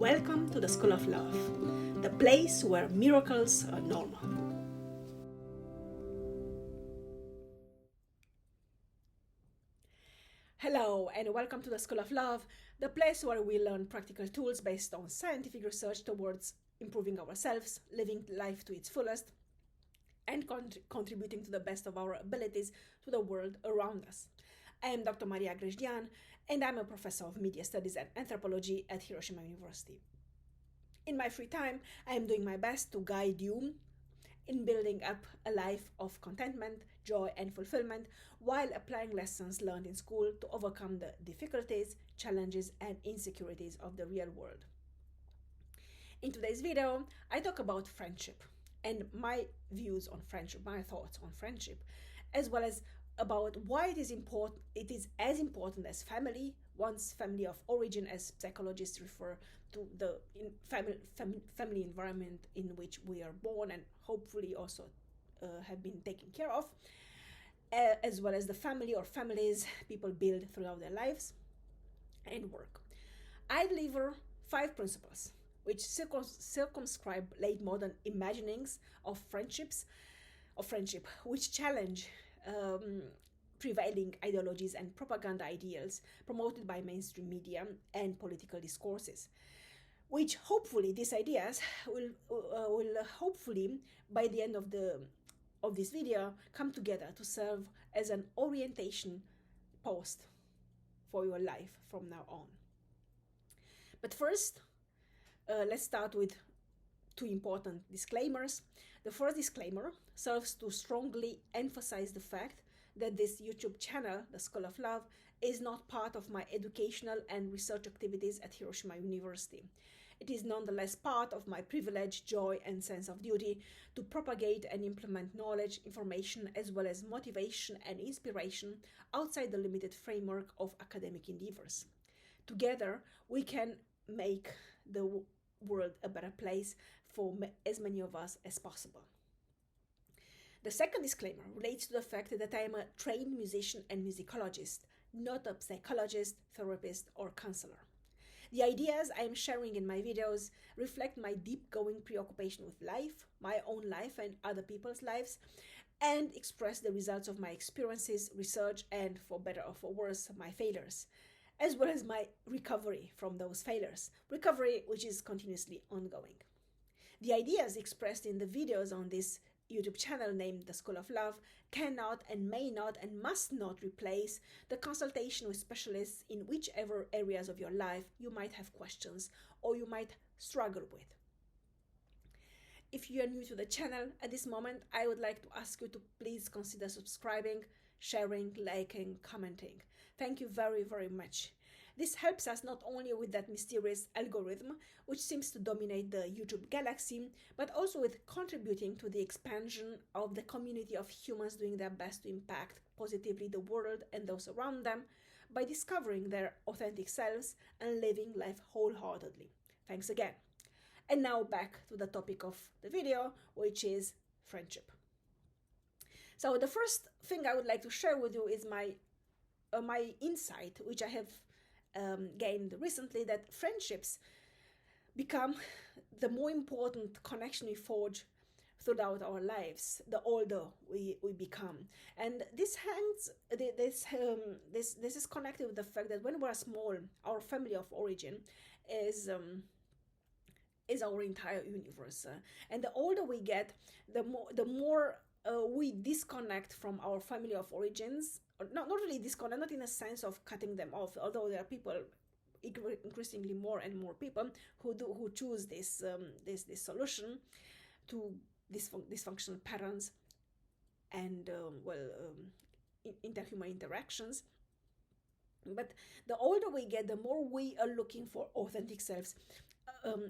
Welcome to the School of Love, the place where miracles are normal. Hello, and welcome to the School of Love, the place where we learn practical tools based on scientific research towards improving ourselves, living life to its fullest, and contributing to the best of our abilities to the world around us. I am Dr. Maria Grajdian, and I'm a professor of media studies and anthropology at Hiroshima University. In my free time, I am doing my best to guide you in building up a life of contentment, joy, and fulfillment while applying lessons learned in school to overcome the difficulties, challenges, and insecurities of the real world. In today's video, I talk about friendship and my views on friendship, my thoughts on friendship, as well as about why it is as important as family, one's family of origin, as psychologists refer to the family environment in which we are born and hopefully also have been taken care of, as well as the family or families people build throughout their lives and work. I deliver 5 principles which circumscribe late modern imaginings of friendship, which challenge prevailing ideologies and propaganda ideals promoted by mainstream media and political discourses, which hopefully these ideas will hopefully by the end of this video come together to serve as an orientation post for your life from now on. But first, let's start with 2 important disclaimers. The first disclaimer serves to strongly emphasize the fact that this YouTube channel, The School of Love, is not part of my educational and research activities at Hiroshima University. It is nonetheless part of my privilege, joy, and sense of duty to propagate and implement knowledge, information, as well as motivation and inspiration outside the limited framework of academic endeavors. Together, we can make the world a better place for as many of us as possible. The second disclaimer relates to the fact that I am a trained musician and musicologist, not a psychologist, therapist, or counselor. The ideas I am sharing in my videos reflect my deep-going preoccupation with life, my own life and other people's lives, and express the results of my experiences, research, and, for better or for worse, my failures, as well as my recovery from those failures, recovery which is continuously ongoing. The ideas expressed in the videos on this YouTube channel named The School of Love cannot and may not and must not replace the consultation with specialists in whichever areas of your life you might have questions or you might struggle with. If you are new to the channel at this moment, I would like to ask you to please consider subscribing, sharing, liking, commenting. Thank you very, very much. This helps us not only with that mysterious algorithm which seems to dominate the YouTube galaxy, but also with contributing to the expansion of the community of humans doing their best to impact positively the world and those around them by discovering their authentic selves and living life wholeheartedly. Thanks again. And now back to the topic of the video, which is friendship. So the first thing I would like to share with you is my insight, which I have gained recently, that friendships become the more important connection we forge throughout our lives the older we become. And this is connected with the fact that when we're small, our family of origin is our entire universe, and the older we get, the more we disconnect from our family of origins. Not really disconnect, not in a sense of cutting them off, although there are people, increasingly more and more people, who choose this solution to dysfunctional patterns and interhuman interactions. But the older we get, the more we are looking for authentic selves,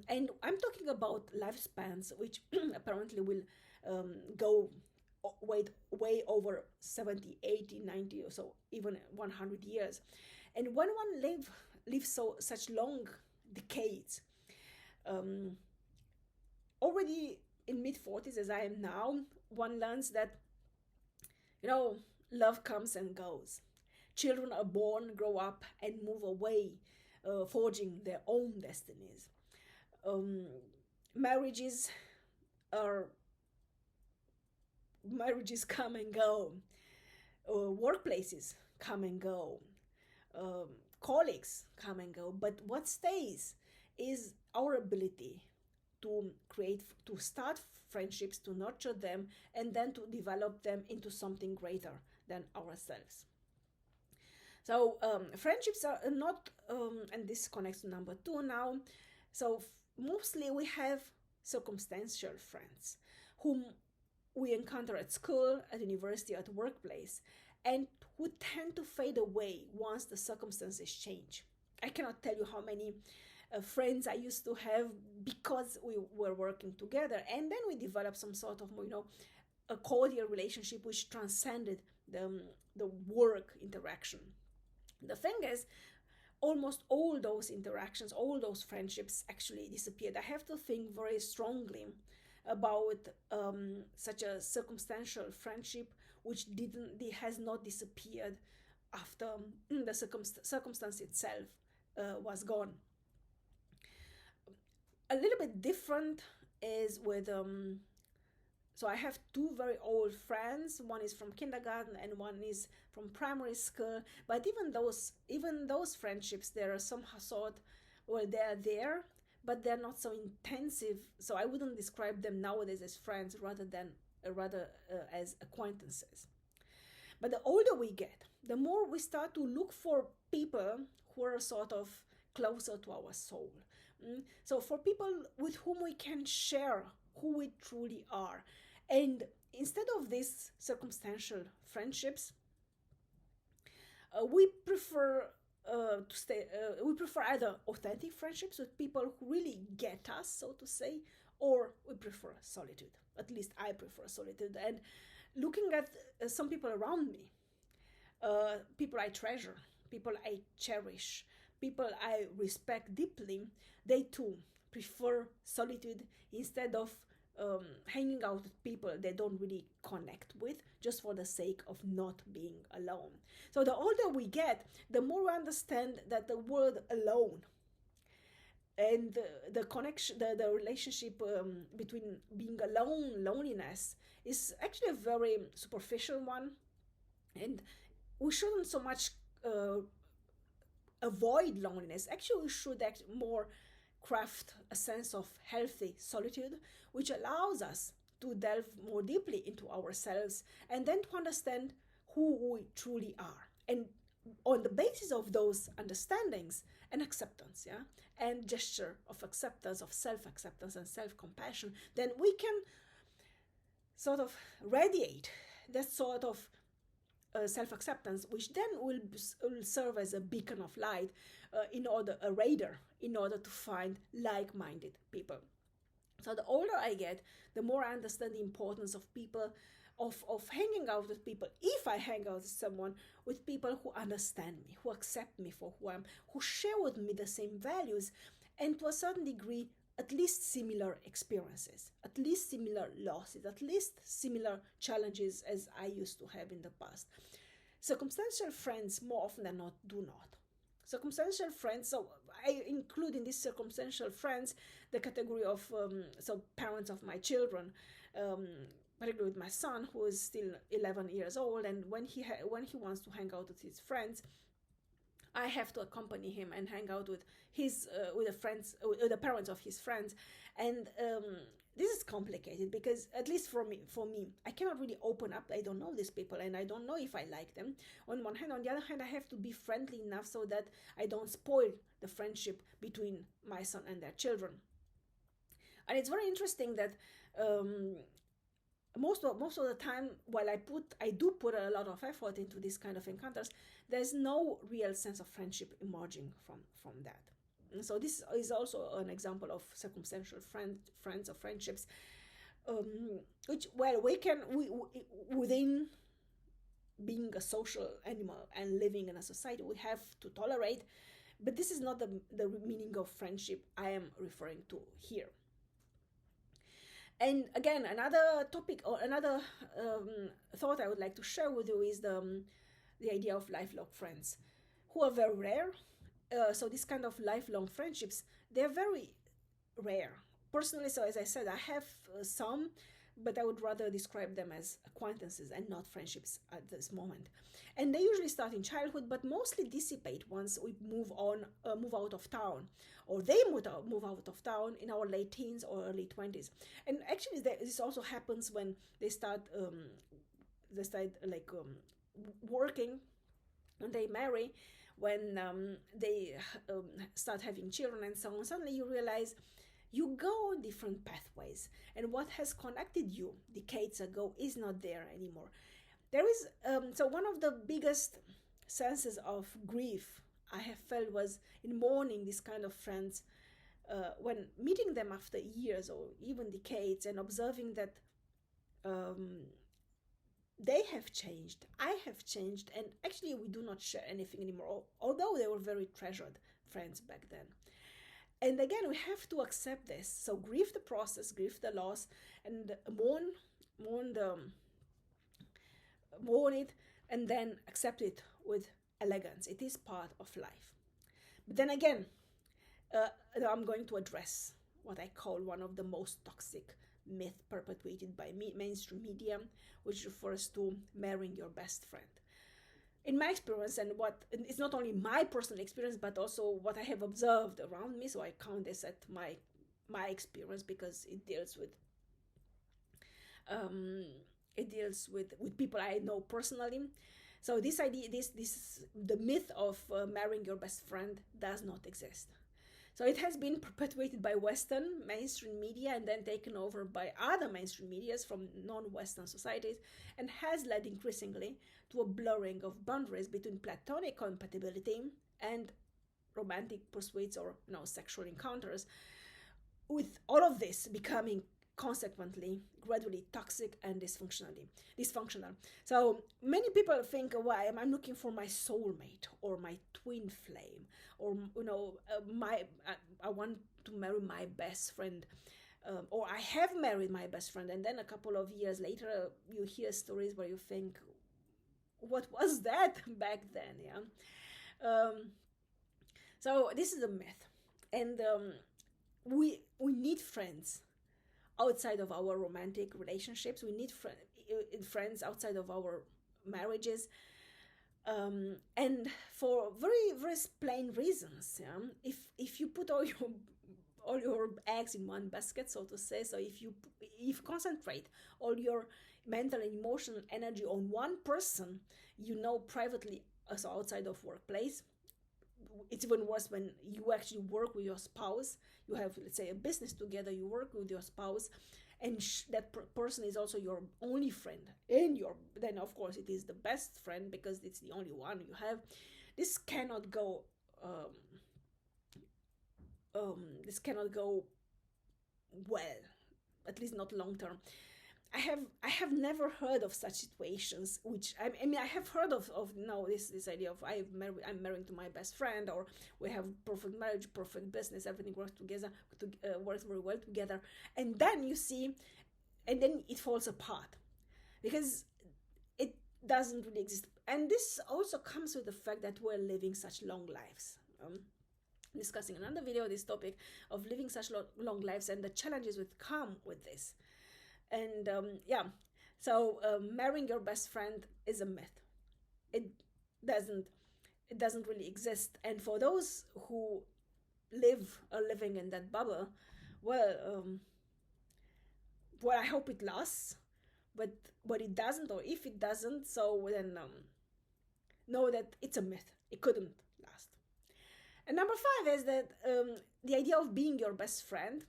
and I'm talking about lifespans which apparently will go way over 70, 80, 90 or so, even 100 years. And when one lives such long decades, already in mid-40s as I am now, one learns that, love comes and goes. Children are born, grow up, and move away, forging their own destinies. um, marriages are marriages come and go, workplaces come and go, um, colleagues come and go, but what stays is our ability to start friendships, to nurture them, and then to develop them into something greater than ourselves. So friendships are not, and this connects to number two now. So mostly we have circumstantial friends whom we encounter at school, at university, at workplace, and who tend to fade away once the circumstances change. I cannot tell you how many friends I used to have because we were working together, and then we developed some sort of, a cordial relationship which transcended the work interaction. The thing is, almost all those interactions, all those friendships actually disappeared. I have to think very strongly about such a circumstantial friendship which has not disappeared after the circumstance itself was gone. A little bit different is with so I have two very old friends. One is from kindergarten and one is from primary school. But even those friendships, there are somehow sort, well, they're there, but they're not so intensive. So I wouldn't describe them nowadays as friends, rather as acquaintances. But the older we get, the more we start to look for people who are sort of closer to our soul. So for people with whom we can share who we truly are. And instead of these circumstantial friendships, we prefer we prefer either authentic friendships with people who really get us, so to say, or we prefer solitude. At least I prefer solitude. And looking at some people around me, people I treasure, people I cherish, people I respect deeply, they too prefer solitude instead of hanging out with people they don't really connect with just for the sake of not being alone. So the older we get, the more we understand that the word alone and the connection, the relationship between being alone, loneliness, is actually a very superficial one, and we shouldn't so much avoid loneliness. Actually, we should more craft a sense of healthy solitude, which allows us to delve more deeply into ourselves and then to understand who we truly are. And on the basis of those understandings and acceptance, and gesture of acceptance, of self-acceptance and self-compassion, then we can sort of radiate that sort of self-acceptance, which then will serve as a beacon of light, a radar, in order to find like-minded people. So the older I get, the more I understand the importance of people, of hanging out with people. If I hang out with people who understand me, who accept me for who I am, who share with me the same values, and to a certain degree, at least similar experiences, at least similar losses, at least similar challenges as I used to have in the past. Circumstantial friends, more often than not, do not. Circumstantial friends, so I include in these circumstantial friends the category of parents of my children, particularly with my son, who is still 11 years old, and when he wants to hang out with his friends, I have to accompany him and hang out with the parents of his friends, and this is complicated because, at least for me, I cannot really open up. I don't know these people, and I don't know if I like them. On one hand, on the other hand, I have to be friendly enough so that I don't spoil the friendship between my son and their children. And it's very interesting that most of the time, while I do put a lot of effort into these kind of encounters, there's no real sense of friendship emerging from that. And so this is also an example of circumstantial friends or friendships, which, well, we within being a social animal and living in a society, we have to tolerate, but this is not the meaning of friendship I am referring to here. And again, another topic or another thought I would like to share with you is the idea of lifelong friends, who are very rare. So this kind of lifelong friendships, they're very rare. Personally, so as I said, I have some, but I would rather describe them as acquaintances and not friendships at this moment. And they usually start in childhood, but mostly dissipate once we move out of town, or they move out of town in our late teens or early 20s. And actually, this also happens when they start like working, when they marry, when they start having children and so on. Suddenly you realize you go different pathways, and what has connected you decades ago is not there anymore. There is so one of the biggest senses of grief I have felt was in mourning these kind of friends, when meeting them after years or even decades and observing that um, they have changed, I have changed, and actually we do not share anything anymore, although they were very treasured friends back then. And again, we have to accept this. So grieve the process, grieve the loss, and mourn the mourn it, and then accept it with elegance. It is part of life. But then again, uh, I'm going to address what I call one of the most toxic myth perpetuated by mainstream media, which refers to marrying your best friend. In my experience, and it's not only my personal experience, but also what I have observed around me. So I count this at my experience because um, it deals with people I know personally. So this idea, this the myth of marrying your best friend does not exist. So it has been perpetuated by Western mainstream media and then taken over by other mainstream medias from non-Western societies, and has led increasingly to a blurring of boundaries between platonic compatibility and romantic pursuits or sexual encounters, with all of this becoming consequently gradually toxic and dysfunctional. So many people think, why I'm looking for my soulmate or my twin flame, or I want to marry my best friend, or I have married my best friend, and then a couple of years later you hear stories where you think, what was that back then? So this is a myth, and we need friends outside of our romantic relationships. We need friends outside of our marriages, and for very very plain reasons. If you put all your eggs in one basket, so to say, so if you concentrate all your mental and emotional energy on one person, privately, so outside of workplace. It's even worse when you actually work with your spouse. You have, let's say, a business together, you work with your spouse, and that person is also your only friend, and then of course it is the best friend because it's the only one you have. This cannot go this cannot go well, at least not long term. I have never heard of such situations, which I mean I have heard of this idea of I'm marrying to my best friend, or we have perfect marriage, perfect business, everything works together, works very well together, and then you see, and then it falls apart because it doesn't really exist. And this also comes with the fact that we're living such long lives. Discussing another video this topic of living such long lives and the challenges that come with this. And so marrying your best friend is a myth. It doesn't really exist. And for those who are living in that bubble, well, I hope it lasts. But it doesn't, or if it doesn't, so then know that it's a myth. It couldn't last. And number 5 is that the idea of being your best friend.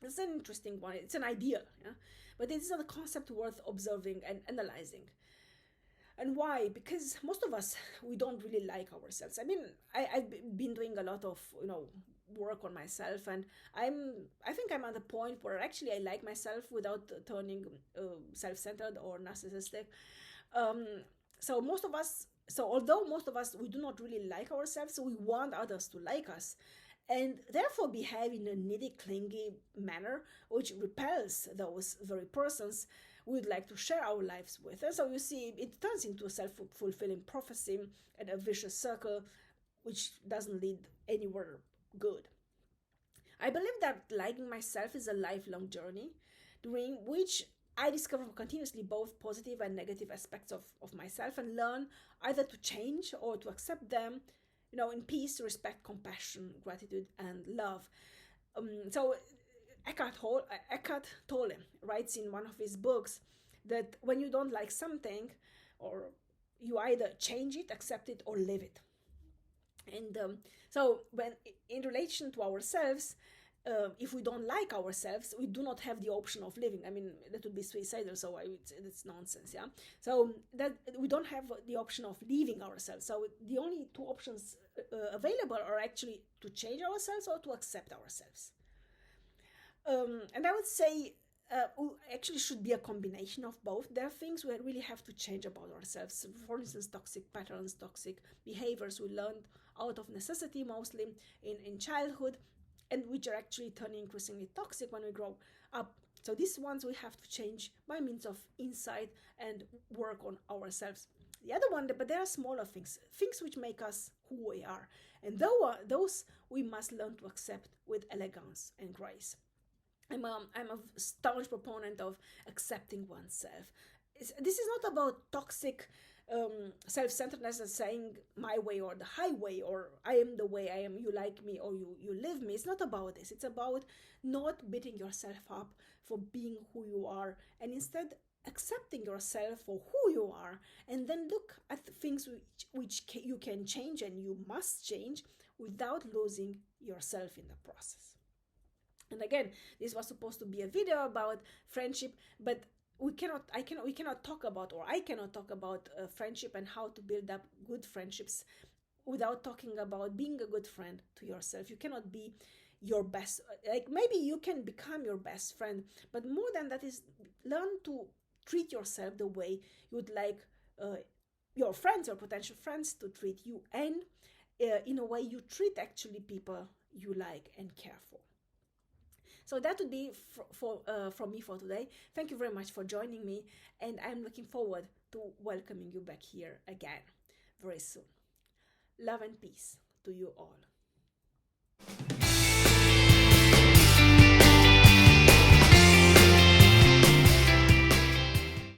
It's an interesting one. It's an idea, but it's not a concept worth observing and analyzing. And why? Because most of us, we don't really like ourselves. I mean, I've been doing a lot of work on myself, and I think I'm at a point where actually I like myself without turning self-centered or narcissistic. Um, so although most of us, we do not really like ourselves, so we want others to like us, and therefore behave in a needy, clingy manner, which repels those very persons we would like to share our lives with. And so you see, it turns into a self-fulfilling prophecy and a vicious circle, which doesn't lead anywhere good. I believe that liking myself is a lifelong journey during which I discover continuously both positive and negative aspects of myself and learn either to change or to accept them, in peace, respect, compassion, gratitude, and love. So Eckhart Tolle writes in one of his books that when you don't like something, or you either change it, accept it, or live it. And so, when in relation to ourselves, if we don't like ourselves, we do not have the option of living. I mean, that would be suicidal. So I would say that's nonsense. Yeah. So that we don't have the option of leaving ourselves. So the only two options available are actually to change ourselves or to accept ourselves. And I would say actually should be a combination of both. There are things we really have to change about ourselves. For instance, toxic patterns, toxic behaviors we learned out of necessity, mostly in childhood, and which are actually turning increasingly toxic when we grow up. So these ones we have to change by means of insight and work on ourselves. The other one, but there are smaller things which make us who we are, and those we must learn to accept with elegance and grace. I'm a staunch proponent of accepting oneself. This is not about toxic self-centeredness and saying my way or the highway, or I am the way I am, you like me or you live me. It's not about this. It's about not beating yourself up for being who you are, and instead accepting yourself for who you are, and then look at the things which you can change and you must change without losing yourself in the process. And again, this was supposed to be a video about friendship, but we cannot talk about, or I cannot talk about friendship and how to build up good friendships without talking about being a good friend to yourself. You cannot be your best, like maybe you can become your best friend, but more than that is learn to treat yourself the way you would like your friends or potential friends to treat you, and in a way you treat actually people you like and care for. So that would be from me for today. Thank you very much for joining me, and I'm looking forward to welcoming you back here again very soon. Love and peace to you all.